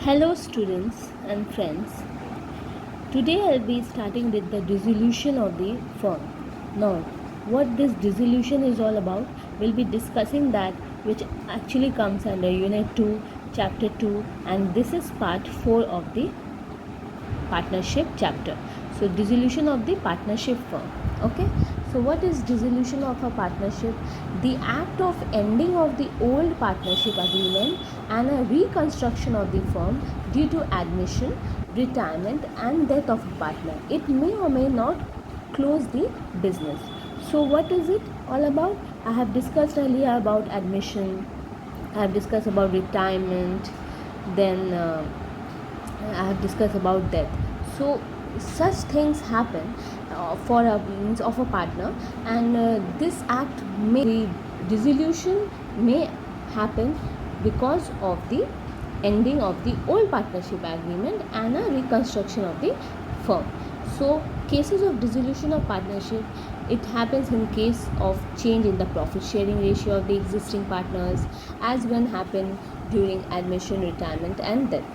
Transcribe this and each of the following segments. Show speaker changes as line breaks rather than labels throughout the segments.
Hello students and friends. Today I'll be starting with the dissolution of the firm. Now, what this dissolution is all about, we'll be discussing that, which actually comes under Unit 2, Chapter 2, and this is Part 4 of the partnership chapter. So dissolution of the partnership firm. Okay, so what is dissolution of a partnership? The act of ending of the old partnership agreement and a reconstruction of the firm due to admission, retirement and death of a partner. It may or may not close the business. So what is it all about? I have discussed earlier about admission, I have discussed about retirement, then I have discussed about death. So such things happen for a means of a partner, and this act may, dissolution may happen because of the ending of the old partnership agreement and a reconstruction of the firm. So cases of dissolution of partnership, it happens in case of change in the profit sharing ratio of the existing partners, as when happen during admission, retirement and death.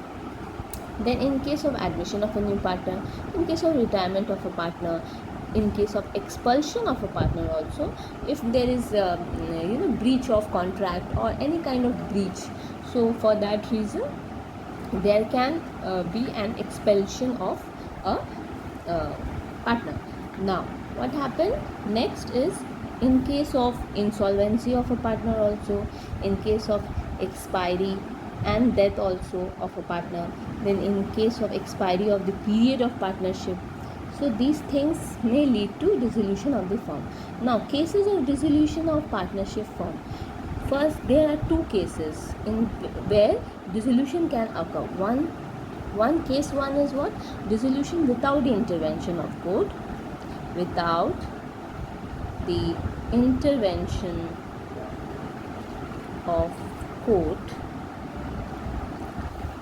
Then in case of admission of a new partner, in case of retirement of a partner, in case of expulsion of a partner also, if there is breach of contract or any kind of breach, so for that reason there can be an expulsion of a partner. Now what happened next is, in case of insolvency of a partner also, in case of expiry and death also of a partner, then in case of expiry of the period of partnership. So these things may lead to dissolution of the firm. Now cases of dissolution of partnership firm. First, there are two cases in where dissolution can occur. One case one is what? Dissolution without the intervention of court, without the intervention of court.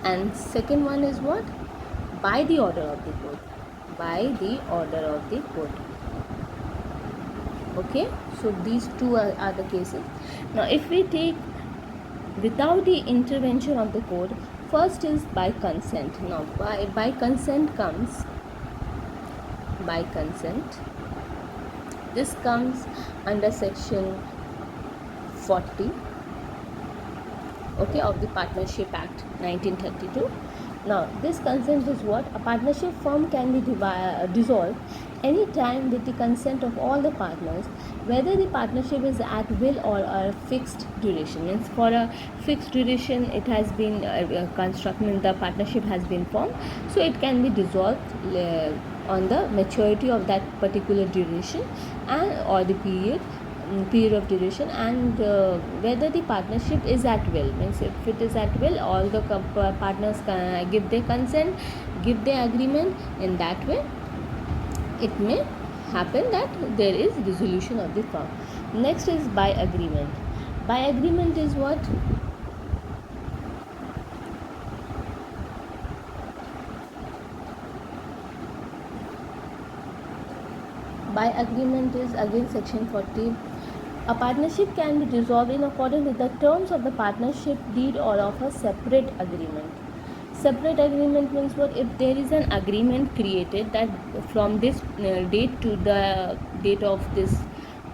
And second one is what? By the order of the court. By the order of the court. Okay, so these two are the cases. Now if we take without the intervention of the court, first is by consent. Now by consent comes, by consent, this comes under section 40, okay, of the Partnership Act 1932. Now this consent is what? A partnership firm can be dissolved any time with the consent of all the partners, whether the partnership is at will or a fixed duration. Means for a fixed duration it has been constructed, the partnership has been formed, so it can be dissolved on the maturity of that particular duration and or the period of duration, and whether the partnership is at will. Means if it is at will, all the partners can give their consent, give their agreement. In that way it may happen that there is dissolution of the firm. Next is by agreement. By agreement is what? By agreement is again section 40. A partnership can be dissolved in accordance with the terms of the partnership deed or of a separate agreement. Separate agreement means what? If there is an agreement created that from this date to the date of this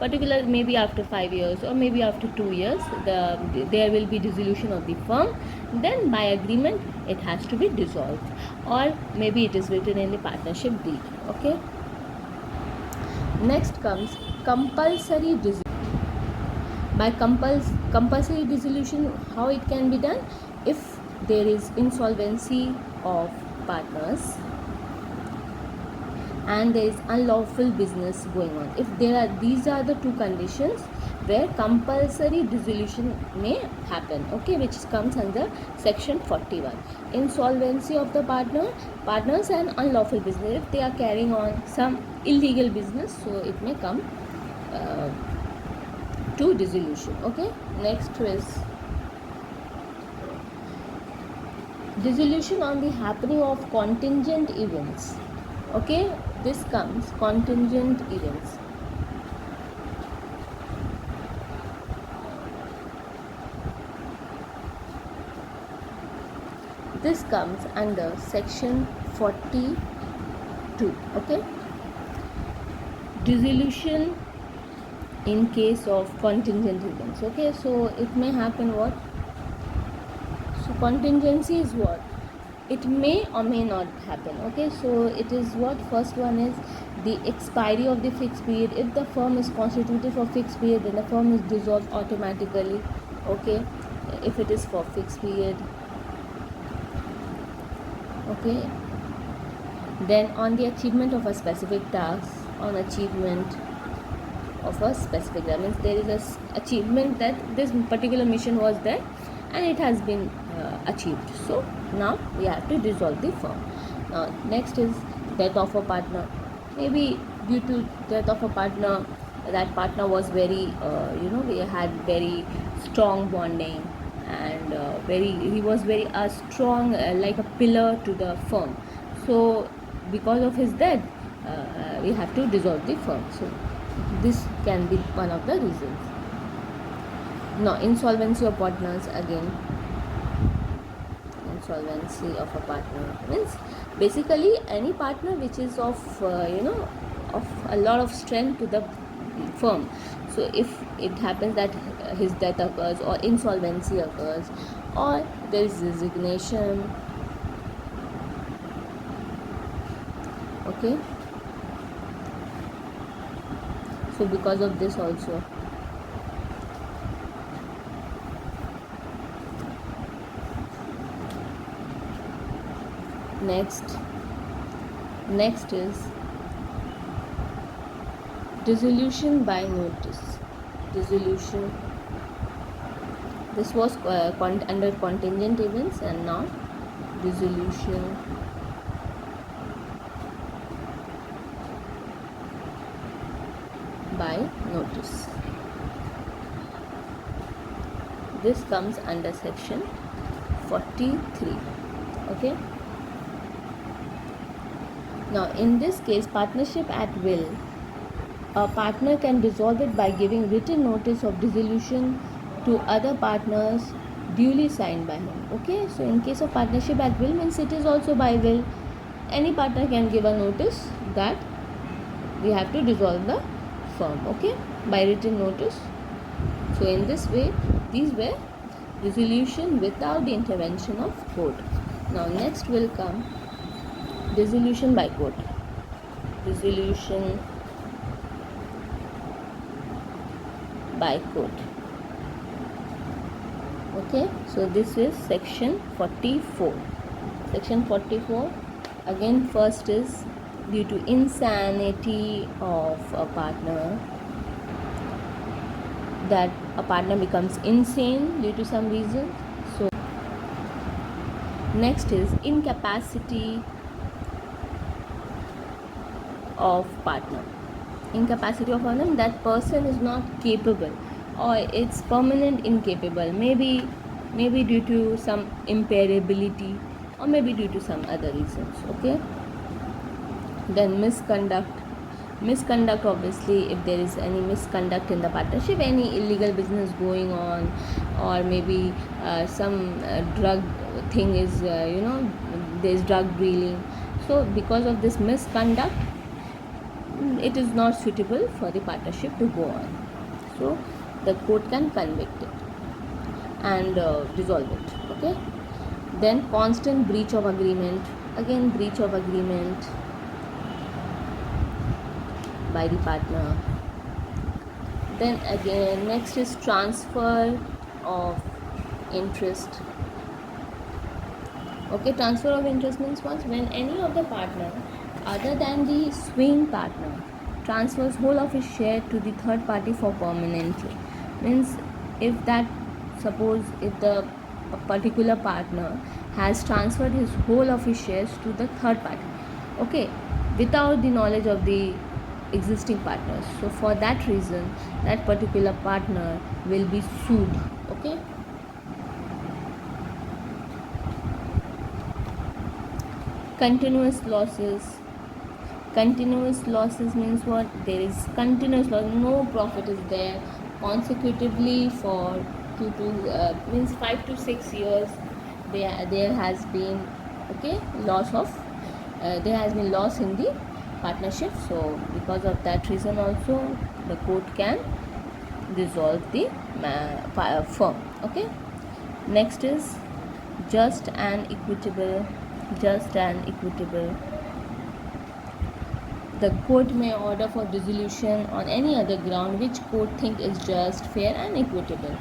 particular, maybe after 5 years or maybe after 2 years, there will be dissolution of the firm, then by agreement it has to be dissolved, or maybe it is written in the partnership deed. Okay. Next comes compulsory dissolution. By compulsory dissolution, how it can be done? If there is insolvency of partners and there is unlawful business going on. If there are, these are the two conditions where compulsory dissolution may happen, okay, which comes under section 41. Insolvency of the partners and unlawful business, if they are carrying on some illegal business, so it may come to dissolution. Okay. Next is dissolution on the happening of contingent events. Okay, this comes contingent events. this comes under section 42. Okay, dissolution in case of contingent events. Okay, so it may happen what? So contingency is what? It may or may not happen. Okay, so it is what? First one is the expiry of the fixed period. If the firm is constituted for fixed period, then the firm is dissolved automatically. Okay, if it is for fixed period. Okay, then on the achievement of a specific task, on achievement of a specific, that means there is a achievement that this particular mission was there and it has been achieved. So now we have to dissolve the firm. Now next is death of a partner. Maybe due to death of a partner, that partner was very we had very strong bonding, and he was very strong, like a pillar to the firm. So because of his death, we have to dissolve the firm. So this can be one of the reasons. Now insolvency of partners, again insolvency of a partner means basically any partner which is of of a lot of strength to the firm. So if it happens that his death occurs, or insolvency occurs, or there is resignation. Okay, so because of this also. Next is dissolution by notice. Dissolution, this was under contingent events, and now dissolution by notice. This comes under section 43. Okay, now in this case, partnership at will, a partner can dissolve it by giving written notice of dissolution to other partners duly signed by him. Okay, so in case of partnership at will means it is also by will. Any partner can give a notice that we have to dissolve the firm, okay, by written notice. So in this way, these were dissolution without the intervention of court. Now next will come dissolution by court. Dissolution by court. Okay, so this is section 44. Section 44, again, first is due to insanity of a partner, that a partner becomes insane due to some reason. So next is incapacity of partner. Incapacity of partner, that person is not capable, or it's permanent incapable, maybe due to some impairability, or maybe due to some other reasons. Okay, then misconduct, obviously, if there is any misconduct in the partnership, any illegal business going on, or maybe some drug thing is there's drug dealing. So because of this misconduct, it is not suitable for the partnership to go on. So the court can convict it and dissolve it. Okay, then constant breach of agreement, again breach of agreement by the partner. Then again, next is transfer of interest. Okay, transfer of interest means once when any of the partner other than the swing partner transfers whole of his share to the third party for permanently. Means if the particular partner has transferred his whole of his shares to the third party, okay, without the knowledge of the existing partners, so for that reason that particular partner will be sued. Okay, continuous losses means what? There is continuous loss, no profit is there consecutively for 5 to 6 years. there has been there has been loss in the partnership. So because of that reason also the court can dissolve the firm. Okay, next is just and equitable. The court may order for dissolution on any other ground which court think is just, fair and equitable.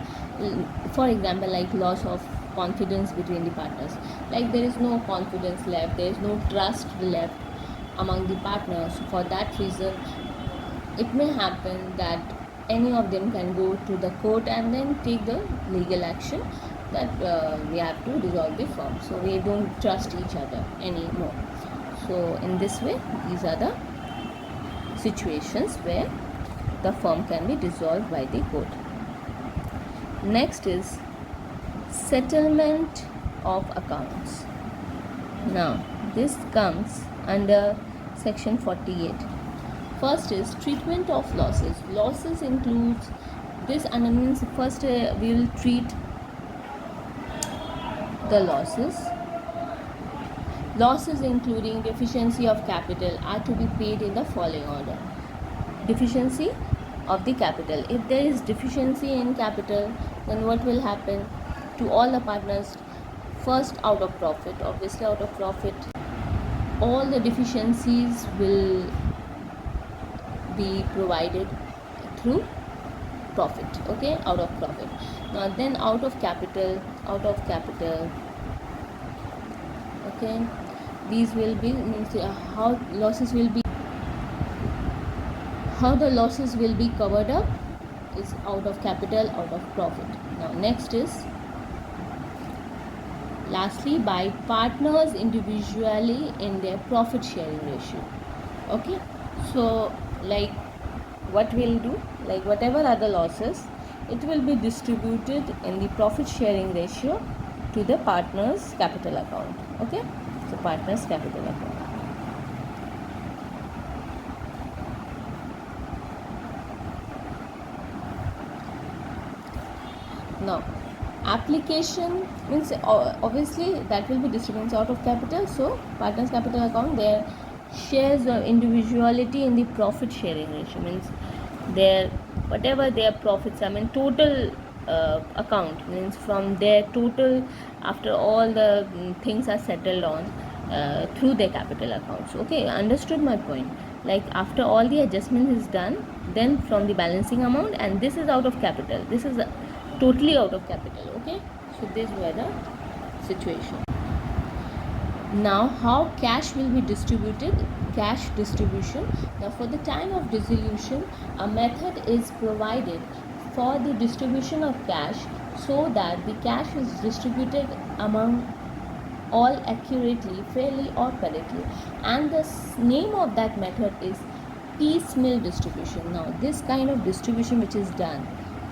For example, like loss of confidence between the partners, like there is no confidence left, there is no trust left among the partners. For that reason it may happen that any of them can go to the court and then take the legal action that we have to dissolve the firm, so we don't trust each other anymore. So in this way, these are the situations where the firm can be dissolved by the court. Next is settlement of accounts. Now this comes under section 48. First is treatment of losses. Losses includes this, and means first we will treat the losses. Losses including deficiency of capital are to be paid in the following order. Deficiency of the capital. If there is deficiency in capital, then what will happen to all the partners? First, out of profit. Obviously, out of profit, all the deficiencies will be provided through profit. Okay, out of profit. Now then out of capital. Okay, these will be how the losses will be covered up is out of capital, out of profit. Now next is lastly by partners individually in their profit sharing ratio. Okay, so like what we'll do, like whatever are the losses, it will be distributed in the profit sharing ratio to the partners capital account. Okay, so partners capital account. Now application means obviously that will be distributed out of capital, so partners capital account, their shares of individuality in the profit sharing ratio means their whatever their profits, I mean total account means from their total after all the things are settled on through their capital accounts. Okay, understood my point? Like after all the adjustment is done, then from the balancing amount, and this is out of capital, this is totally out of capital. Okay, so these were the situation. Now how cash will be distributed? Cash distribution. Now for the time of dissolution, a method is provided for the distribution of cash so that the cash is distributed among all accurately, fairly or correctly, and the name of that method is piecemeal distribution. Now this kind of distribution which is done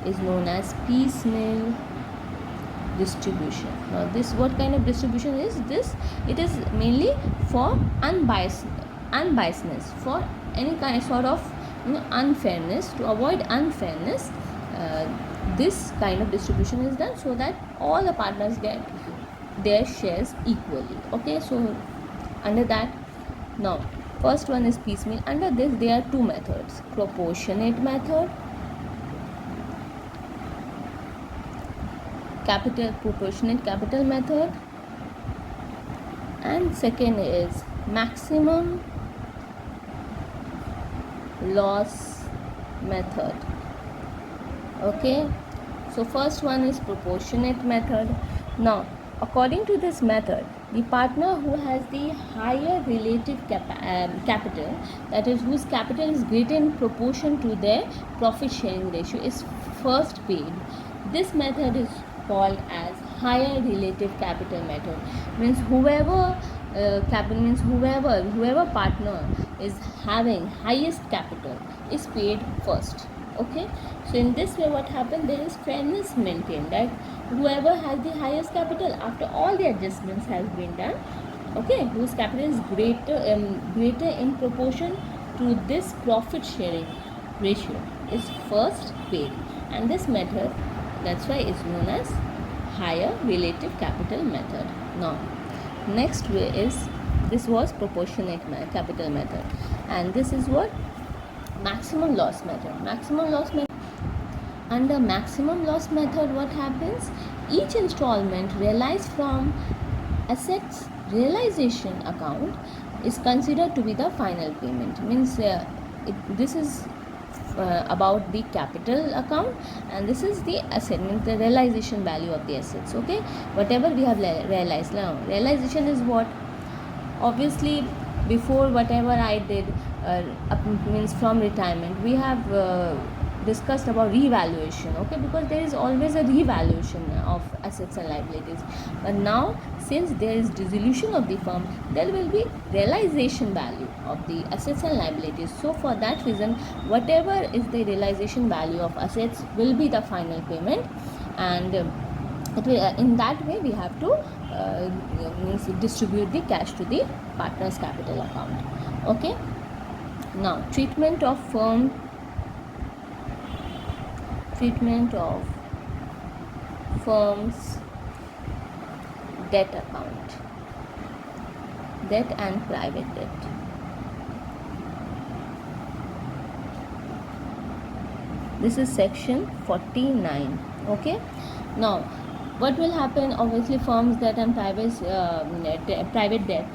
is known as piecemeal distribution. Now this, what kind of distribution is this? It is mainly for unbiasedness, for any kind sort of unfairness, to avoid unfairness. This kind of distribution is done so that all the partners get their shares equally. Okay, so under that, now first one is piecemeal. Under this there are two methods: proportionate method, proportionate capital method, and second is maximum loss method. Okay, so first one is proportionate method. Now according to this method, the partner who has the higher relative capital, that is whose capital is greater in proportion to their profit sharing ratio, is first paid. This method is called as higher relative capital method. Means whoever partner is having highest capital is paid first. Okay, so in this way what happened, there is fairness maintained, that whoever has the highest capital after all the adjustments has been done, okay, whose capital is greater in proportion to this profit sharing ratio is first paid. And this method, that's why it's known as higher relative capital method. Now, next way is, this was proportionate capital method, and this is what maximum loss method. Maximum loss method. Under maximum loss method, what happens? Each installment realized from assets realization account is considered to be the final payment. Means this is about the capital account, and this is the asset, means the realization value of the assets. Okay, whatever we have realized. Now, realization is what? Obviously, before whatever I did means from retirement, we have discussed about revaluation. Okay, because there is always a revaluation of assets and liabilities, but now since there is dissolution of the firm, there will be realization value of the assets and liabilities. So for that reason, whatever is the realization value of assets will be the final payment, and it will, in that way we have to means distribute the cash to the partner's capital account. Okay, now treatment of firm's debt account, debt and private debt. This is section 49. Okay, now what will happen? Obviously, firm's debt and private debt,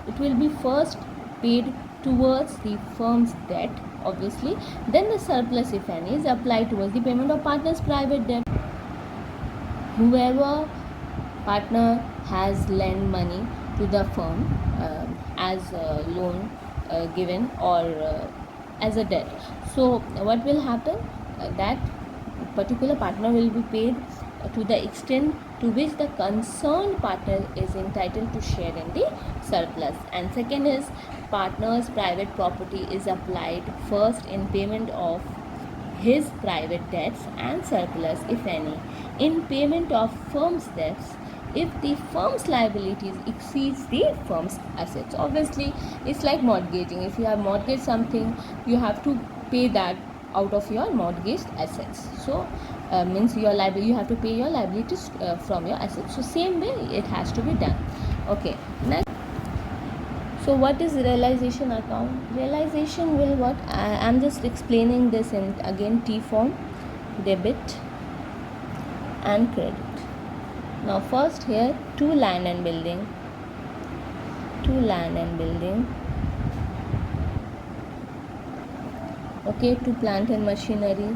it will be first paid towards the firm's debt, obviously. Then the surplus, if any, is applied towards the payment of partner's private debt. Whoever partner has lent money to the firm as a loan given or as a debt, so what will happen? That particular partner will be paid to the extent to which the concerned partner is entitled to share in the surplus. And second is, partner's private property is applied first in payment of his private debts and surplus, if any, in payment of firm's debts if the firm's liabilities exceeds the firm's assets. Obviously, it's like mortgaging. If you have mortgaged something, you have to pay that out of your mortgaged assets. So means your liability, you have to pay your liabilities from your assets. So same way it has to be done. Okay, next. So what is realization account? Realization will what? I am just explaining this in again T form: debit and credit. Now first here, to land and building. Okay, to plant and machinery.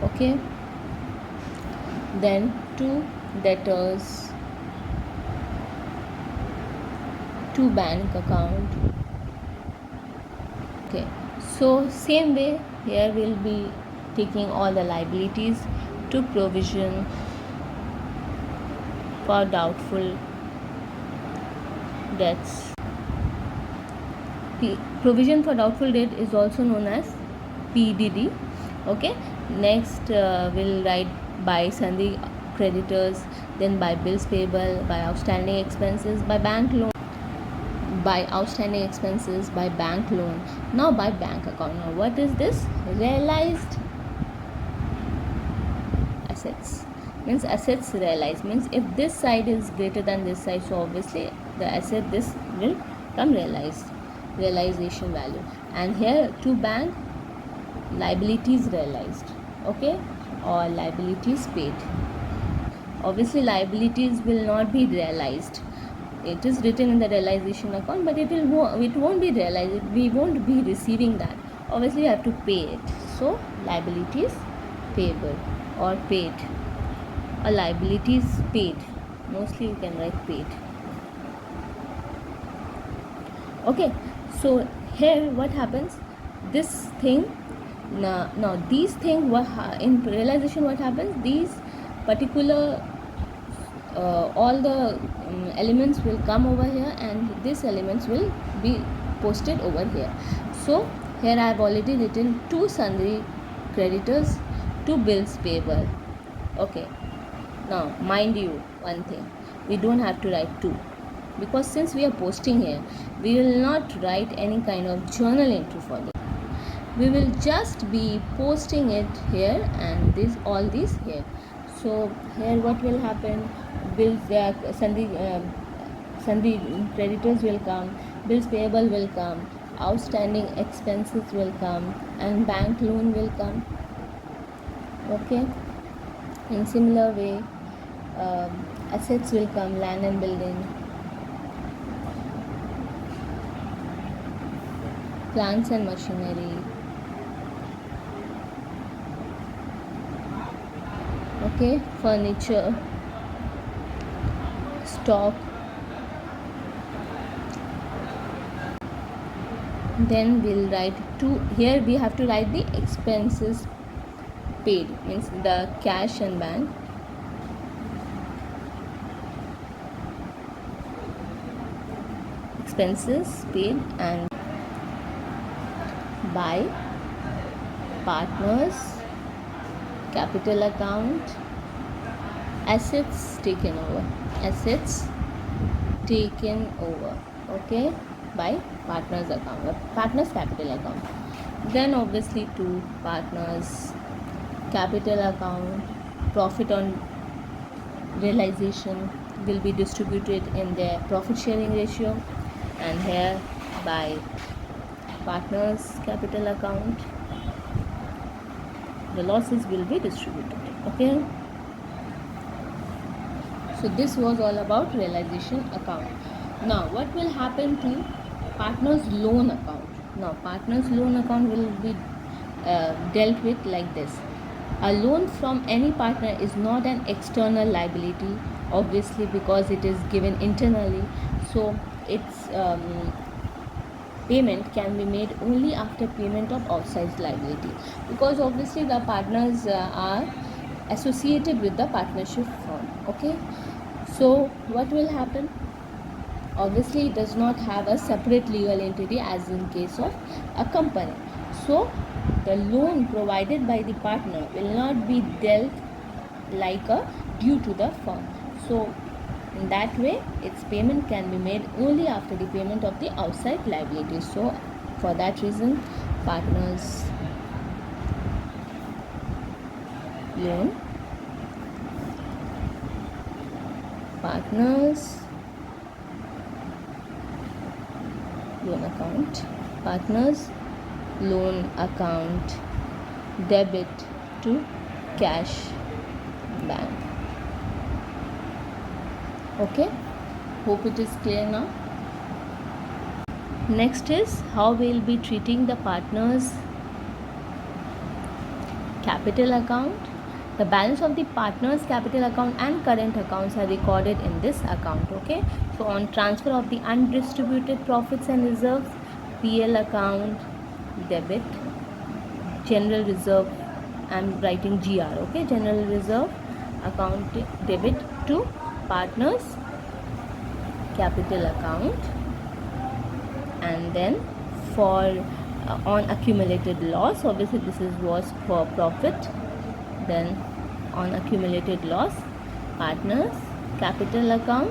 Okay, then to debtors, to bank account. Okay, so same way here we'll be taking all the liabilities to provision for doubtful debts. Provision for doubtful debt is also known as PDD. Okay, next we'll write by sundry creditors, then by bills payable, by outstanding expenses, by bank loan, by outstanding expenses, by bank loan. Now by bank account. Now what is this? Realized assets. Means assets realized, means if this side is greater than this side, so obviously the asset this will come realization value. And here to bank, liabilities realized. Okay, or liabilities paid. Obviously liabilities will not be realized. It is written in the realization account, but it won't be realized. We won't be receiving that. Obviously you have to pay it. So liabilities payable or paid, or liabilities paid. Mostly you can write paid. Okay, so here what happens? This thing. Now these things, in realization what happens? These particular all the elements will come over here, and these elements will be posted over here. So here I have already written to sundry creditors, to bills payable. Okay, now mind you one thing, we don't have to write to, because since we are posting here, we will not write any kind of journal entry for this. we will just be posting it here and all these here. So here what will happen, bills sundry creditors will come, bills payable will come, outstanding expenses will come, and bank loan will come. Okay, in similar way, assets will come, land and building, plants and machinery, okay, furniture, stock. Then we'll write here we have to write the expenses paid, means the cash and bank, expenses paid and by partners capital account, assets taken over, okay, by partners account, partners capital account. Then obviously to partners capital account, profit on realization will be distributed in their profit sharing ratio, and here by partners capital account the losses will be distributed. Okay, so this was all about realization account. Now what will happen to partners loan account? Now partners loan account will be dealt with like this. A loan from any partner is not an external liability, obviously, because it is given internally, so its payment can be made only after payment of outside liability, because obviously the partners are associated with the partnership firm. Okay, so what will happen? Obviously it does not have a separate legal entity as in case of a company, so the loan provided by the partner will not be dealt like a due to the firm. So in that way its payment can be made only after the payment of the outside liabilities. So for that reason partners loan, partners loan account, partners loan account debit to cash bank. Okay, hope it is clear now. Next is how we will be treating the partners capital account. The balance of the partners capital account and current accounts are recorded in this account. Okay, so on transfer of the undistributed profits and reserves, PL account debit, general reserve, I am writing GR, okay, general reserve account debit to partners capital account, and then for on accumulated loss, obviously this was for profit, then on accumulated loss partners capital account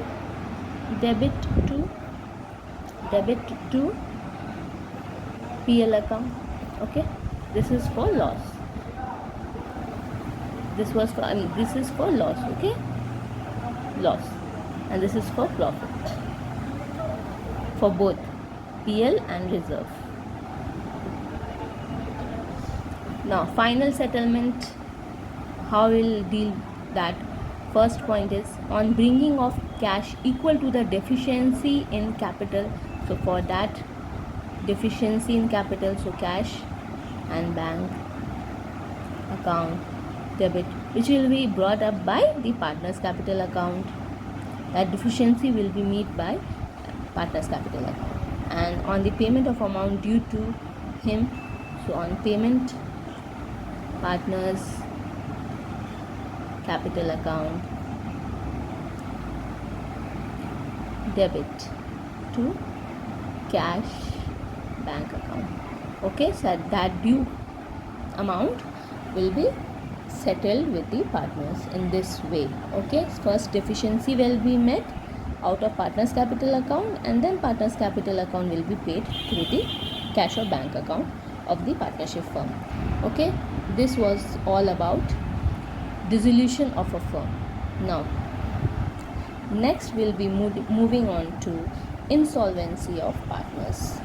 debit to PL account. Okay, this is for loss, this was for this is for loss, okay, loss, and this is for profit for both PL and reserve. Now final settlement, how we'll deal that. First point is on bringing of cash equal to the deficiency in capital. So for that deficiency in capital, so cash and bank account debit, which will be brought up by the partners capital account, that deficiency will be met by partners capital account. And on the payment of amount due to him, so on payment partners capital account debit to cash bank account. Okay, so that due amount will be settled with the partners in this way. Okay, first deficiency will be met out of partners capital account, and then partners capital account will be paid through the cash or bank account of the partnership firm. Okay, this was all about dissolution of a firm. Now, next we'll be moving on to insolvency of partners.